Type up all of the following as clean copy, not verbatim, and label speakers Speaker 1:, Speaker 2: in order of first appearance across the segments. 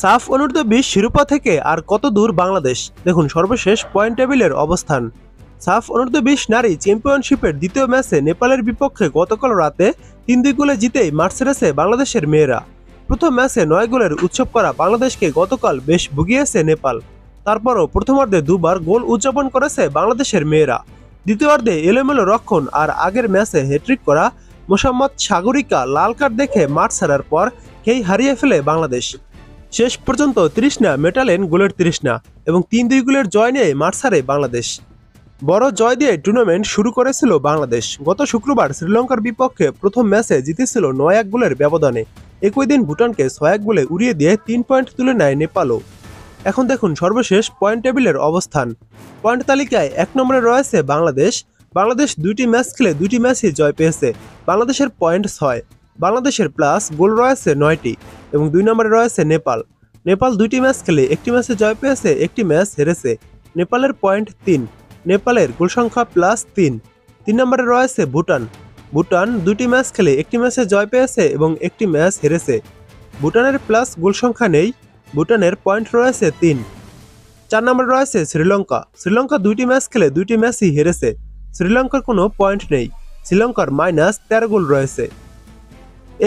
Speaker 1: সাফ অনূর্ধ্ব-20 শিরোপা থেকে আর কত দূর বাংলাদেশ? দেখুন সর্বশেষ পয়েন্ট টেবিলের অবস্থান। সাফ অনূর্ধ্ব-20 নারী চ্যাম্পিয়নশিপের দ্বিতীয় ম্যাচে নেপালের বিপক্ষে গতকাল রাতে ৩-২ গোলে জিতেই মাঠ ছেড়েছে বাংলাদেশের মেয়েরা। প্রথম ম্যাচে ৯ গোলের উৎসব করা বাংলাদেশকে গতকাল বেশ ভুগিয়েছে নেপাল। তারপরও প্রথমার্ধে দুবার গোল উদযাপন করেছে বাংলাদেশের মেয়েরা। দ্বিতীয়ার্ধে এলোমেলো রক্ষণ আর আগের ম্যাচে হ্যাট্রিক করা মোসাম্মদ সাগরিকা লাল কার্ড দেখে মাঠ ছাড়ার পর খেই হারিয়ে ফেলে বাংলাদেশ। শেষ পর্যন্ত তৃষ্ণা মেটালেন গোলের তৃষ্ণা এবং ৩-২ গোলের জয় নিয়ে মাঠ ছাড়ে বাংলাদেশ। বড় জয় দিয়ে টুর্নামেন্ট শুরু করেছিল বাংলাদেশ। গত শুক্রবার শ্রীলঙ্কার বিপক্ষে প্রথম ম্যাচে জিতেছিল ৯-১ গোলের ব্যবধানে। একই দিন ভুটানকে ৬-১ গোলে উড়িয়ে দিয়ে ৩ পয়েন্ট তুলে নেয় নেপালও। এখন দেখুন সর্বশেষ পয়েন্ট টেবিলের অবস্থান। পয়েন্ট তালিকায় ১ নম্বরে রয়েছে বাংলাদেশ। বাংলাদেশ ২টি ম্যাচ খেলে ২টি ম্যাচই জয় পেয়েছে। বাংলাদেশের পয়েন্ট ৬। বাংলাদেশের প্লাস গোল রয়েছে ৯টি এবং ২ নম্বরে রয়েছে নেপাল। নেপাল ২টি ম্যাচ খেলে ১টি ম্যাচে জয় পেয়েছে, ১টি ম্যাচ হেরেছে। নেপালের পয়েন্ট ৩। নেপালের গোল সংখ্যা প্লাস ৩। ৩ নম্বরে রয়েছে ভুটান। ভুটান ২টি ম্যাচ খেলে ১টি ম্যাচে জয় পেয়েছে এবং ১টি ম্যাচ হেরেছে। ভুটানের প্লাস গোল সংখ্যা নেই। ভুটানের পয়েন্ট রয়েছে ৩। ৪ নম্বরে রয়েছে শ্রীলঙ্কা। শ্রীলঙ্কা ২টি ম্যাচ খেলে ২টি ম্যাচই হেরেছে। শ্রীলঙ্কার কোনো পয়েন্ট নেই। শ্রীলঙ্কার -১৩ গোল রয়েছে।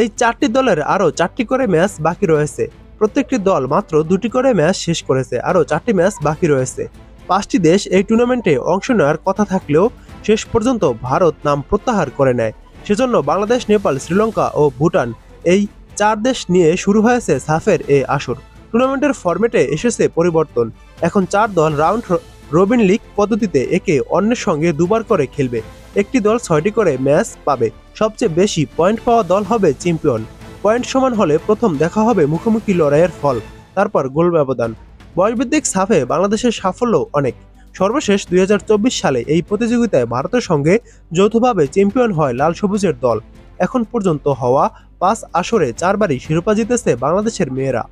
Speaker 1: এই ৪টি দলের আরও ৪টি করে ম্যাচ বাকি রয়েছে। প্রত্যেকটি দল মাত্র ২টি করে ম্যাচ শেষ করেছে, আরও ৪টি ম্যাচ বাকি রয়েছে। ৫টি দেশ এই টুর্নামেন্টে অংশ নেওয়ার কথা থাকলেও শেষ পর্যন্ত ভারত নাম প্রত্যাহার করে নেয়। সেজন্য বাংলাদেশ, নেপাল, শ্রীলঙ্কা ও ভুটান এই ৪ দেশ নিয়ে শুরু হয়েছে সাফের এই আসর। টুর্নামেন্টের ফরম্যাটে এসেছে পরিবর্তন। এখন ৪ দল রাউন্ড রবিন লিগ পদ্ধতিতে একে অন্যের সঙ্গে দুবার করে খেলবে। একটি দল ৬টি করে ম্যাচ পাবে। সবচেয়ে বেশি পয়েন্ট পাওয়া দল হবে চ্যাম্পিয়ন। পয়েন্ট সমান হলে প্রথম দেখা হবে মুখোমুখি লড়াইয়ের ফল, তারপর গোল ব্যবধান। বয়সভিত্তিক সাফে বাংলাদেশের সাফল্য অনেক। সর্বশেষ ২০২৪ সালে এই প্রতিযোগিতায় ভারতের সঙ্গে যৌথভাবে চ্যাম্পিয়ন হয় লাল সবুজের দল। এখন পর্যন্ত হওয়া ৫ আসরে ৪ বারই শিরোপা জিতেছে বাংলাদেশের মেয়েরা।